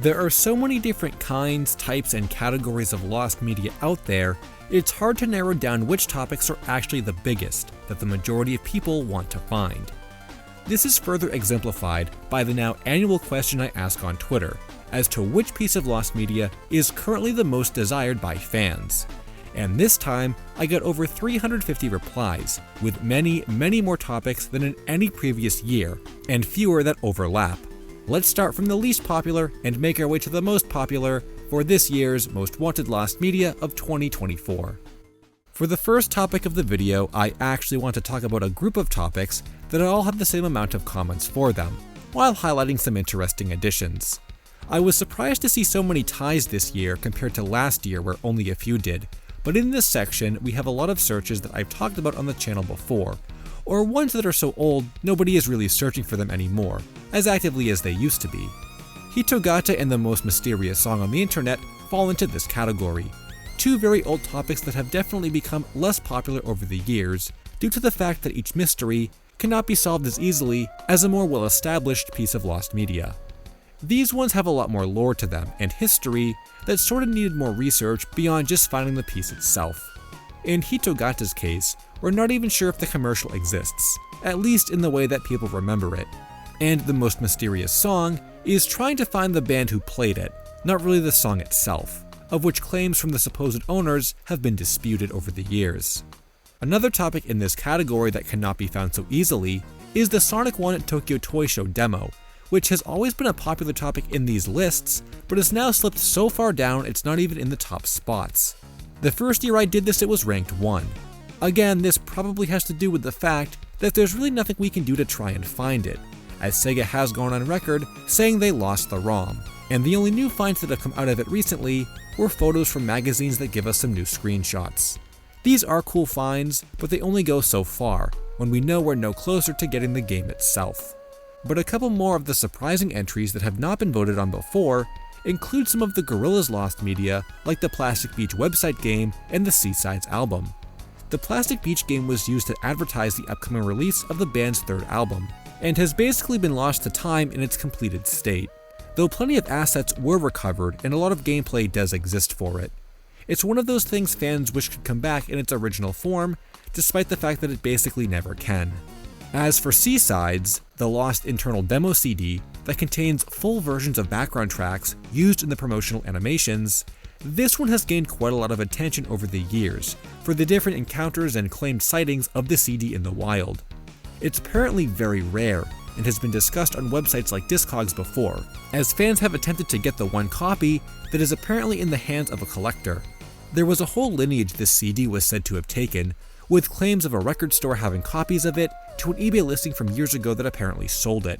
There are so many different kinds, types, and categories of lost media out there, it's hard to narrow down which topics are actually the biggest that the majority of people want to find. This is further exemplified by the now annual question I ask on Twitter as to which piece of lost media is currently the most desired by fans. And this time, I got over 350 replies, with many, many more topics than in any previous year, and fewer that overlap. Let's start from the least popular and make our way to the most popular for this year's Most Wanted Lost Media of 2024. For the first topic of the video, I actually want to talk about a group of topics that all have the same amount of comments for them, while highlighting some interesting additions. I was surprised to see so many ties this year compared to last year where only a few did, but in this section we have a lot of searches that I've talked about on the channel before, or ones that are so old nobody is really searching for them anymore, as actively as they used to be. Hitogata and the Most Mysterious Song on the Internet fall into this category, two very old topics that have definitely become less popular over the years due to the fact that each mystery cannot be solved as easily as a more well-established piece of lost media. These ones have a lot more lore to them and history that sort of needed more research beyond just finding the piece itself. In Hitogata's case, we're not even sure if the commercial exists, at least in the way that people remember it. And the Most Mysterious Song is trying to find the band who played it, not really the song itself, of which claims from the supposed owners have been disputed over the years. Another topic in this category that cannot be found so easily is the Sonic 1 Tokyo Toy Show demo, which has always been a popular topic in these lists, but has now slipped so far down it's not even in the top spots. The first year I did this it was ranked 1. Again, this probably has to do with the fact that there's really nothing we can do to try and find it, as Sega has gone on record saying they lost the ROM, and the only new finds that have come out of it recently were photos from magazines that give us some new screenshots. These are cool finds, but they only go so far, when we know we're no closer to getting the game itself. But a couple more of the surprising entries that have not been voted on before include some of the Gorillaz lost media like the Plastic Beach website game and the Seasides album. The Plastic Beach game was used to advertise the upcoming release of the band's third album, and has basically been lost to time in its completed state, though plenty of assets were recovered and a lot of gameplay does exist for it. It's one of those things fans wish could come back in its original form, despite the fact that it basically never can. As for Seasides, the lost internal demo CD that contains full versions of background tracks used in the promotional animations, this one has gained quite a lot of attention over the years for the different encounters and claimed sightings of the CD in the wild. It's apparently very rare and has been discussed on websites like Discogs before, as fans have attempted to get the one copy that is apparently in the hands of a collector. There was a whole lineage this CD was said to have taken, with claims of a record store having copies of it to an eBay listing from years ago that apparently sold it.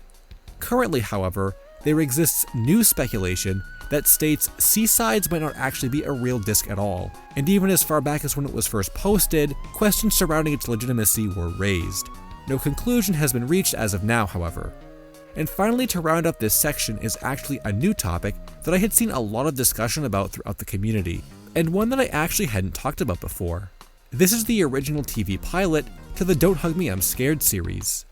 Currently, however, there exists new speculation that states Seasides might not actually be a real disc at all, and even as far back as when it was first posted, questions surrounding its legitimacy were raised. No conclusion has been reached as of now, however. And finally, to round up this section is actually a new topic that I had seen a lot of discussion about throughout the community, and one that I actually hadn't talked about before. This is the original TV pilot to the Don't Hug Me I'm Scared series.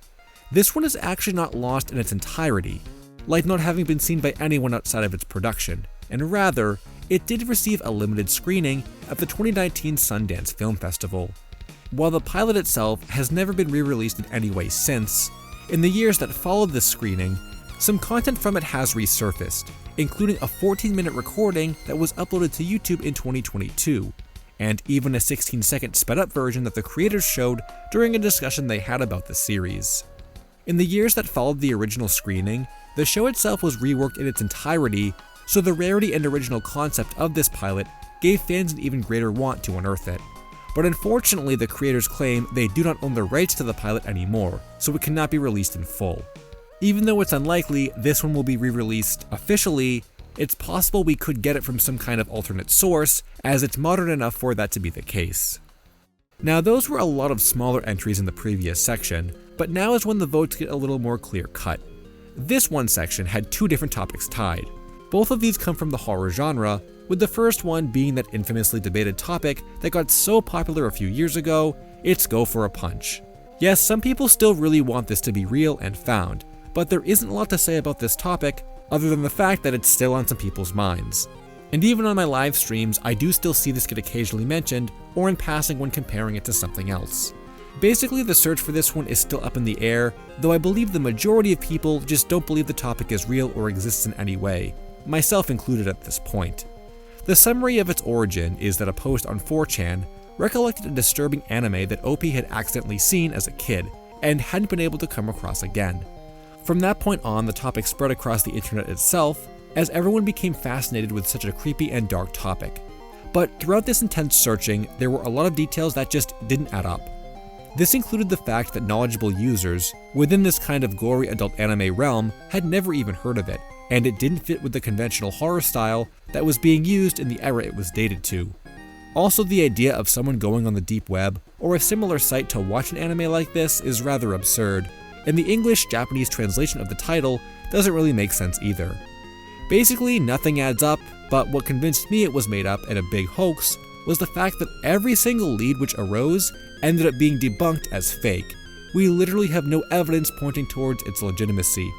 This one is actually not lost in its entirety, like not having been seen by anyone outside of its production, and rather, it did receive a limited screening at the 2019 Sundance Film Festival. While the pilot itself has never been re-released in any way since, in the years that followed this screening, some content from it has resurfaced, including a 14-minute recording that was uploaded to YouTube in 2022, and even a 16-second sped-up version that the creators showed during a discussion they had about the series. In the years that followed the original screening, the show itself was reworked in its entirety, so the rarity and original concept of this pilot gave fans an even greater want to unearth it. But unfortunately, the creators claim they do not own the rights to the pilot anymore, so it cannot be released in full. Even though it's unlikely this one will be re-released officially, it's possible we could get it from some kind of alternate source, as it's modern enough for that to be the case. Now, those were a lot of smaller entries in the previous section, but now is when the votes get a little more clear-cut. This one section had two different topics tied. Both of these come from the horror genre, with the first one being that infamously debated topic that got so popular a few years ago, it's Go for a Punch. Yes, some people still really want this to be real and found, but there isn't a lot to say about this topic other than the fact that it's still on some people's minds. And even on my live streams, I do still see this get occasionally mentioned, or in passing when comparing it to something else. Basically, the search for this one is still up in the air, though I believe the majority of people just don't believe the topic is real or exists in any way, myself included at this point. The summary of its origin is that a post on 4chan recollected a disturbing anime that OP had accidentally seen as a kid, and hadn't been able to come across again. From that point on, the topic spread across the internet itself, as everyone became fascinated with such a creepy and dark topic. But throughout this intense searching, there were a lot of details that just didn't add up. This included the fact that knowledgeable users within this kind of gory adult anime realm had never even heard of it, and it didn't fit with the conventional horror style that was being used in the era it was dated to. Also, the idea of someone going on the deep web or a similar site to watch an anime like this is rather absurd, and the English-Japanese translation of the title doesn't really make sense either. Basically, nothing adds up, but what convinced me it was made up and a big hoax was the fact that every single lead which arose ended up being debunked as fake. We literally have no evidence pointing towards its legitimacy.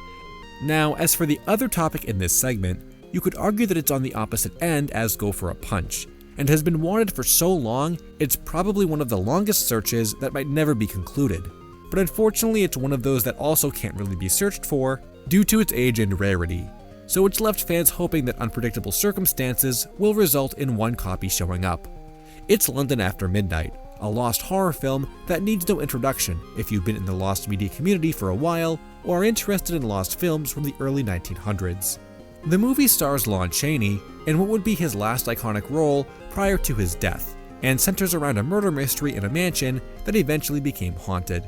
Now, as for the other topic in this segment, you could argue that it's on the opposite end as Go for a Punch, and has been wanted for so long, it's probably one of the longest searches that might never be concluded. But unfortunately, it's one of those that also can't really be searched for due to its age and rarity. So it's left fans hoping that unpredictable circumstances will result in one copy showing up. It's London After Midnight, a lost horror film that needs no introduction if you've been in the lost media community for a while or are interested in lost films from the early 1900s. The movie stars Lon Chaney in what would be his last iconic role prior to his death, and centers around a murder mystery in a mansion that eventually became haunted.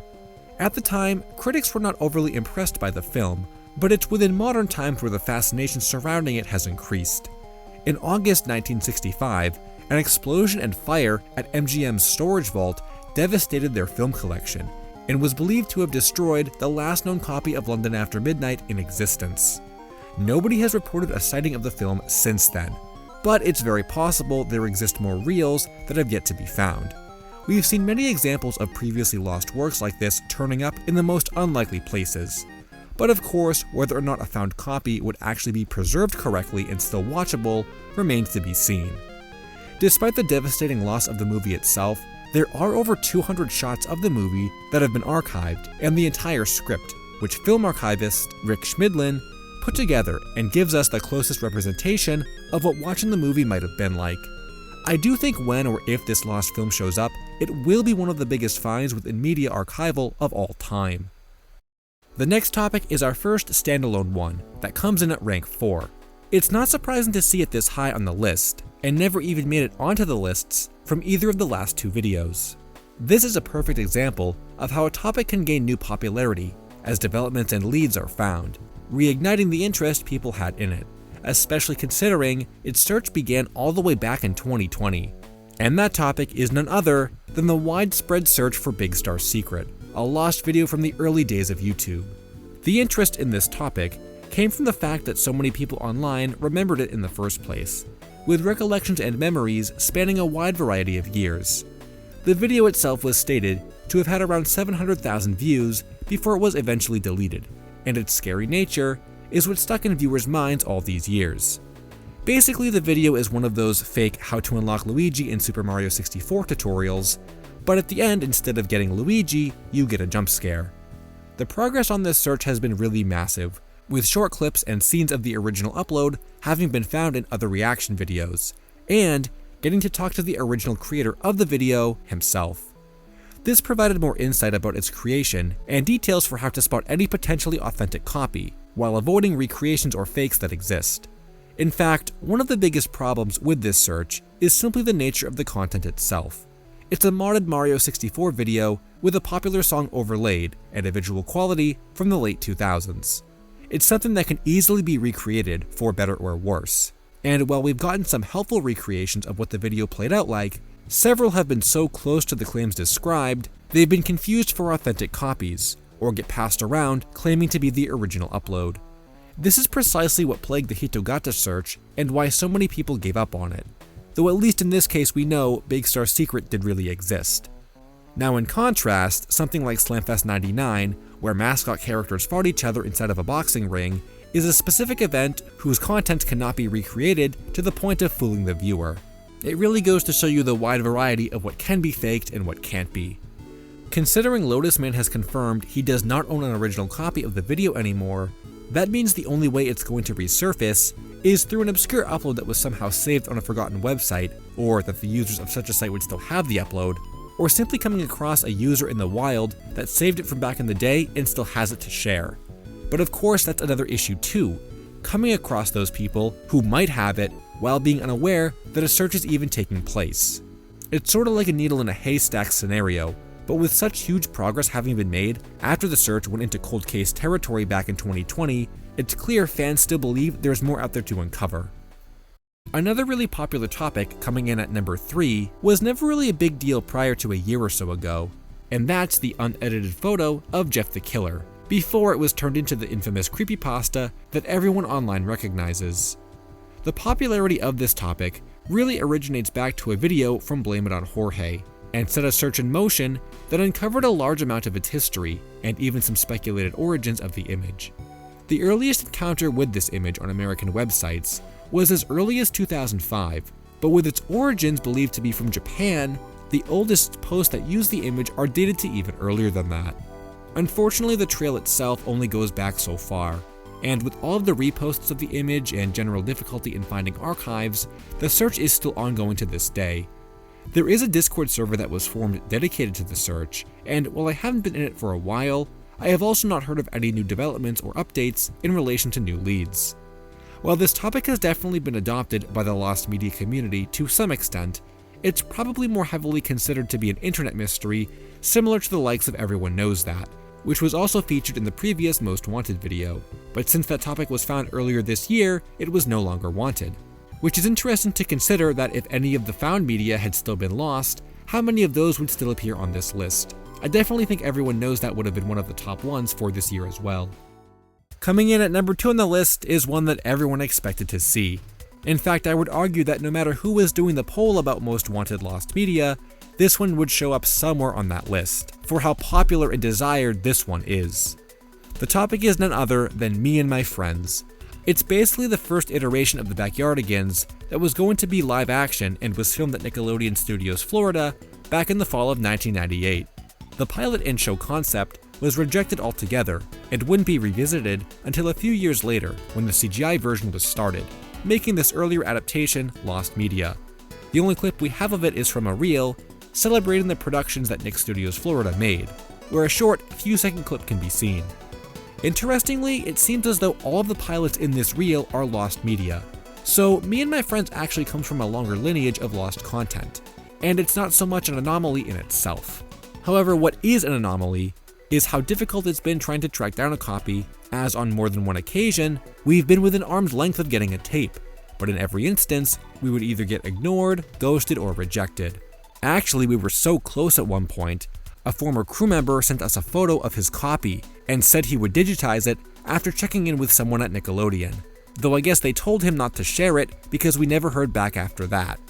At the time, critics were not overly impressed by the film, but it's within modern times where the fascination surrounding it has increased. In August 1965, an explosion and fire at MGM's storage vault devastated their film collection, and was believed to have destroyed the last known copy of London After Midnight in existence. Nobody has reported a sighting of the film since then, but it's very possible there exist more reels that have yet to be found. We've seen many examples of previously lost works like this turning up in the most unlikely places. But of course, whether or not a found copy would actually be preserved correctly and still watchable remains to be seen. Despite the devastating loss of the movie itself, there are over 200 shots of the movie that have been archived, and the entire script, which film archivist Rick Schmidlin put together and gives us the closest representation of what watching the movie might have been like. I do think when or if this lost film shows up, it will be one of the biggest finds within media archival of all time. The next topic is our first standalone one that comes in at rank 4. It's not surprising to see it this high on the list, and never even made it onto the lists from either of the last two videos. This is a perfect example of how a topic can gain new popularity as developments and leads are found, reigniting the interest people had in it, especially considering its search began all the way back in 2020. And that topic is none other than the widespread search for Big Star's Secret, a lost video from the early days of YouTube. The interest in this topic came from the fact that so many people online remembered it in the first place, with recollections and memories spanning a wide variety of years. The video itself was stated to have had around 700,000 views before it was eventually deleted, and its scary nature is what stuck in viewers' minds all these years. Basically, the video is one of those fake how to unlock Luigi in Super Mario 64 tutorials, but at the end, instead of getting Luigi, you get a jump scare. The progress on this search has been really massive, with short clips and scenes of the original upload having been found in other reaction videos, and getting to talk to the original creator of the video himself. This provided more insight about its creation and details for how to spot any potentially authentic copy, while avoiding recreations or fakes that exist. In fact, one of the biggest problems with this search is simply the nature of the content itself. It's a modded Mario 64 video with a popular song overlaid and a visual quality from the late 2000s. It's something that can easily be recreated for better or worse. And while we've gotten some helpful recreations of what the video played out like, several have been so close to the claims described, they've been confused for authentic copies, or get passed around claiming to be the original upload. This is precisely what plagued the Hitogata search and why so many people gave up on it, though at least in this case we know Big Star's Secret did really exist. Now in contrast, something like Slamfest 99, where mascot characters fought each other inside of a boxing ring, is a specific event whose content cannot be recreated to the point of fooling the viewer. It really goes to show you the wide variety of what can be faked and what can't be. Considering Lotus Man has confirmed he does not own an original copy of the video anymore, that means the only way it's going to resurface is through an obscure upload that was somehow saved on a forgotten website, or that the users of such a site would still have the upload, or simply coming across a user in the wild that saved it from back in the day and still has it to share. But of course that's another issue too, coming across those people who might have it while being unaware that a search is even taking place. It's sort of like a needle in a haystack scenario, but with such huge progress having been made after the search went into cold case territory back in 2020, it's clear fans still believe there's more out there to uncover. Another really popular topic coming in at number 3 was never really a big deal prior to a year or so ago, and that's the unedited photo of Jeff the Killer, before it was turned into the infamous creepypasta that everyone online recognizes. The popularity of this topic really originates back to a video from Blame It on Jorge, and set a search in motion that uncovered a large amount of its history, and even some speculated origins of the image. The earliest encounter with this image on American websites was as early as 2005, but with its origins believed to be from Japan, the oldest posts that use the image are dated to even earlier than that. Unfortunately, the trail itself only goes back so far, and with all of the reposts of the image and general difficulty in finding archives, the search is still ongoing to this day. There is a Discord server that was formed dedicated to the search, and while I haven't been in it for a while, I have also not heard of any new developments or updates in relation to new leads. While this topic has definitely been adopted by the lost media community to some extent, it's probably more heavily considered to be an internet mystery similar to the likes of Everyone Knows That, which was also featured in the previous Most Wanted video, but since that topic was found earlier this year, it was no longer wanted. Which is interesting to consider that if any of the found media had still been lost, how many of those would still appear on this list? I definitely think Everyone Knows That would have been one of the top ones for this year as well. Coming in at number 2 on the list is one that everyone expected to see. In fact, I would argue that no matter who was doing the poll about Most Wanted Lost Media, this one would show up somewhere on that list, for how popular and desired this one is. The topic is none other than Me and My Friends. It's basically the first iteration of the Backyardigans that was going to be live action and was filmed at Nickelodeon Studios Florida back in the fall of 1998. The pilot and show concept was rejected altogether and wouldn't be revisited until a few years later when the CGI version was started, making this earlier adaptation lost media. The only clip we have of it is from a reel celebrating the productions that Nick Studios Florida made, where a short few-second clip can be seen. Interestingly, it seems as though all of the pilots in this reel are lost media, so Me and My Friends actually comes from a longer lineage of lost content, and it's not so much an anomaly in itself. However, what is an anomaly is how difficult it's been trying to track down a copy, as on more than one occasion, we've been within arm's length of getting a tape, but in every instance, we would either get ignored, ghosted, or rejected. Actually, we were so close at one point, a former crew member sent us a photo of his copy and said he would digitize it after checking in with someone at Nickelodeon, though I guess they told him not to share it because we never heard back after that.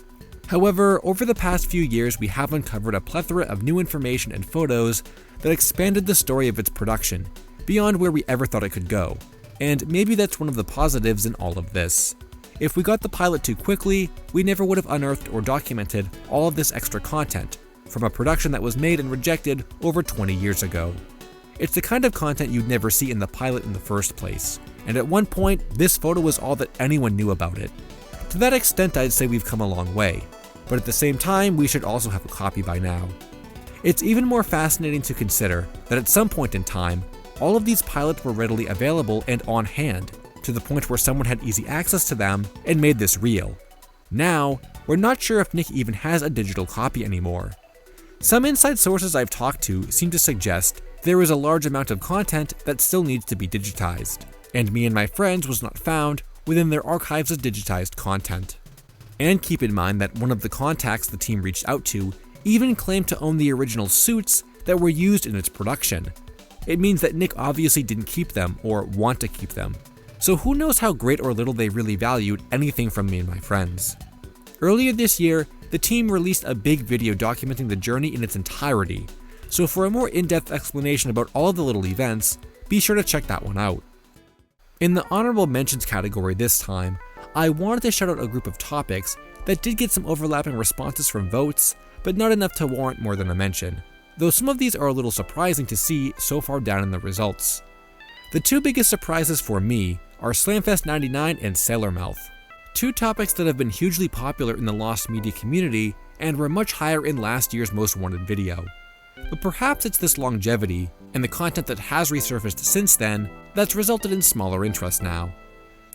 However, over the past few years we have uncovered a plethora of new information and photos that expanded the story of its production, beyond where we ever thought it could go, and maybe that's one of the positives in all of this. If we got the pilot too quickly, we never would have unearthed or documented all of this extra content, from a production that was made and rejected over 20 years ago. It's the kind of content you'd never see in the pilot in the first place, and at one point, this photo was all that anyone knew about it. To that extent, I'd say we've come a long way, but at the same time, we should also have a copy by now. It's even more fascinating to consider that at some point in time, all of these pilots were readily available and on hand, to the point where someone had easy access to them and made this real. Now, we're not sure if Nick even has a digital copy anymore. Some inside sources I've talked to seem to suggest there is a large amount of content that still needs to be digitized, and Me and My Friends was not found within their archives of digitized content. And keep in mind that one of the contacts the team reached out to even claimed to own the original suits that were used in its production. It means that Nick obviously didn't keep them or want to keep them, so who knows how great or little they really valued anything from Me and My Friends. Earlier this year, the team released a big video documenting the journey in its entirety, so for a more in-depth explanation about all of the little events, be sure to check that one out. In the honorable mentions category this time, I wanted to shout out a group of topics that did get some overlapping responses from votes, but not enough to warrant more than a mention, though some of these are a little surprising to see so far down in the results. The two biggest surprises for me are Slamfest 99 and Sailormouth, two topics that have been hugely popular in the lost media community and were much higher in last year's Most Wanted video. But perhaps it's this longevity, and the content that has resurfaced since then, that's resulted in smaller interest now.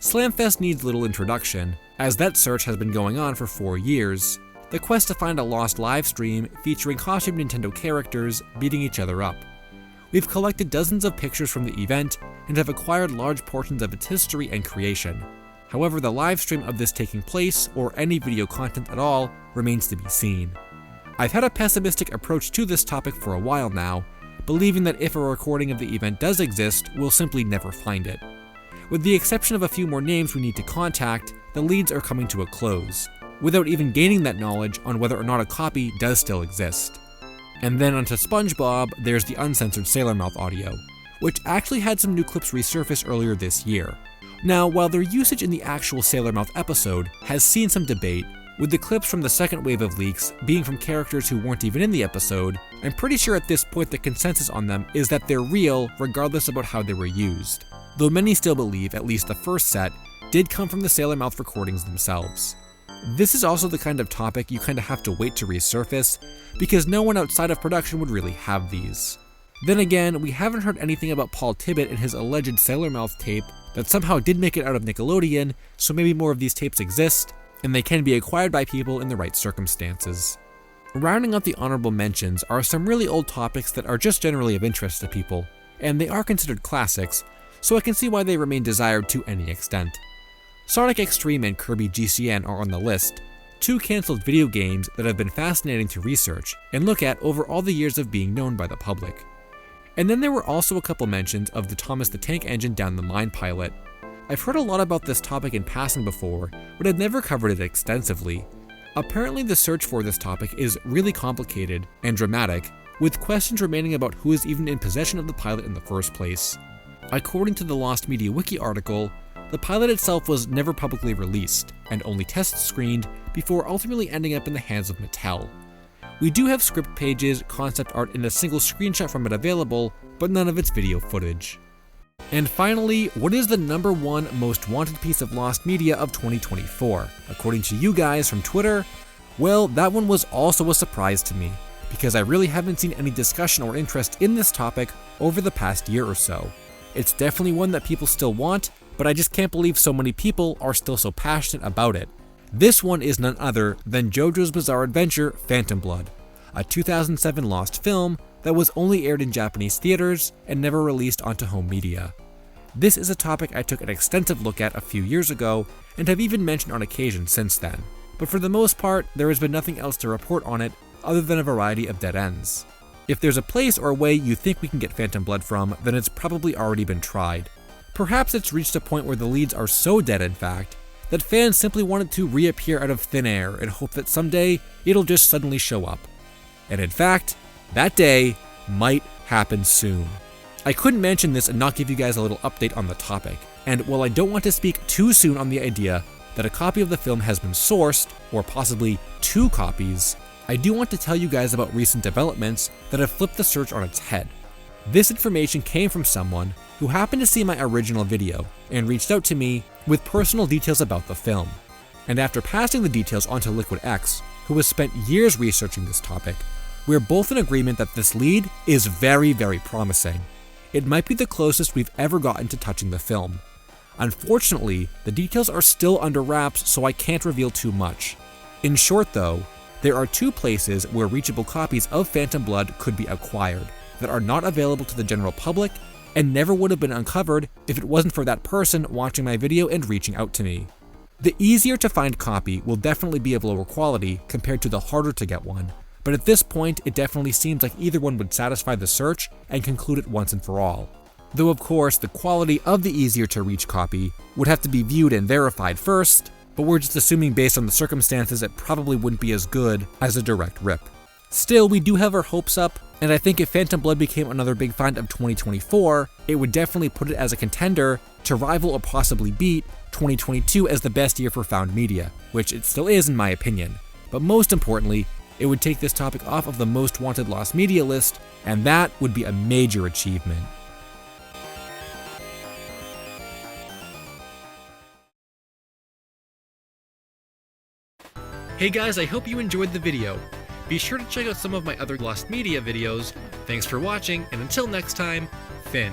Slamfest needs little introduction, as that search has been going on for 4 years, the quest to find a lost livestream featuring costumed Nintendo characters beating each other up. We've collected dozens of pictures from the event and have acquired large portions of its history and creation. However, the livestream of this taking place, or any video content at all, remains to be seen. I've had a pessimistic approach to this topic for a while now, believing that if a recording of the event does exist, we'll simply never find it. With the exception of a few more names we need to contact, the leads are coming to a close, without even gaining that knowledge on whether or not a copy does still exist. And then onto SpongeBob, there's the uncensored Sailormouth audio, which actually had some new clips resurface earlier this year. Now, while their usage in the actual Sailormouth episode has seen some debate, with the clips from the second wave of leaks being from characters who weren't even in the episode, I'm pretty sure at this point the consensus on them is that they're real regardless about how they were used. Though many still believe at least the first set did come from the Sailormouth recordings themselves. This is also the kind of topic you kinda have to wait to resurface, because no one outside of production would really have these. Then again, we haven't heard anything about Paul Tibbett and his alleged Sailormouth tape that somehow did make it out of Nickelodeon, so maybe more of these tapes exist, and they can be acquired by people in the right circumstances. Rounding out the honorable mentions are some really old topics that are just generally of interest to people, and they are considered classics, so I can see why they remain desired to any extent. Sonic X-treme and Kirby GCN are on the list, two cancelled video games that have been fascinating to research and look at over all the years of being known by the public. And then there were also a couple mentions of the Thomas the Tank Engine Down the Mine pilot. I've heard a lot about this topic in passing before, but I've never covered it extensively. Apparently the search for this topic is really complicated and dramatic, with questions remaining about who is even in possession of the pilot in the first place. According to the Lost Media Wiki article, the pilot itself was never publicly released, and only test screened before ultimately ending up in the hands of Mattel. We do have script pages, concept art, and a single screenshot from it available, but none of its video footage. And finally, what is the #1 most wanted piece of lost media of 2024? According to you guys from Twitter, well, that one was also a surprise to me, because I really haven't seen any discussion or interest in this topic over the past year or so. It's definitely one that people still want, but I just can't believe so many people are still so passionate about it. This one is none other than JoJo's Bizarre Adventure Phantom Blood, a 2007 lost film that was only aired in Japanese theaters and never released onto home media. This is a topic I took an extensive look at a few years ago and have even mentioned on occasion since then, but for the most part, there has been nothing else to report on it other than a variety of dead ends. If there's a place or a way you think we can get Phantom Blood from, then it's probably already been tried. Perhaps it's reached a point where the leads are so dead, in fact, that fans simply want it to reappear out of thin air and hope that someday it'll just suddenly show up. And in fact, that day might happen soon. I couldn't mention this and not give you guys a little update on the topic, and while I don't want to speak too soon on the idea that a copy of the film has been sourced, or possibly 2 copies, I do want to tell you guys about recent developments that have flipped the search on its head. This information came from someone who happened to see my original video and reached out to me with personal details about the film. And after passing the details on to Liquid X, who has spent years researching this topic, we're both in agreement that this lead is very, very promising. It might be the closest we've ever gotten to touching the film. Unfortunately, the details are still under wraps, so I can't reveal too much. In short though, there are 2 places where reachable copies of Phantom Blood could be acquired that are not available to the general public and never would have been uncovered if it wasn't for that person watching my video and reaching out to me. The easier to find copy will definitely be of lower quality compared to the harder to get one, but at this point it definitely seems like either one would satisfy the search and conclude it once and for all. Though of course the quality of the easier to reach copy would have to be viewed and verified first, but we're just assuming based on the circumstances it probably wouldn't be as good as a direct rip. Still, we do have our hopes up And I think if Phantom Blood became another big find of 2024, it would definitely put it as a contender to rival or possibly beat 2022 as the best year for found media, which it still is in my opinion. But most importantly, it would take this topic off of the most wanted lost media list, and that would be a major achievement. Hey guys, I hope you enjoyed the video. Be sure to check out some of my other lost media videos. Thanks for watching, and until next time, Finn.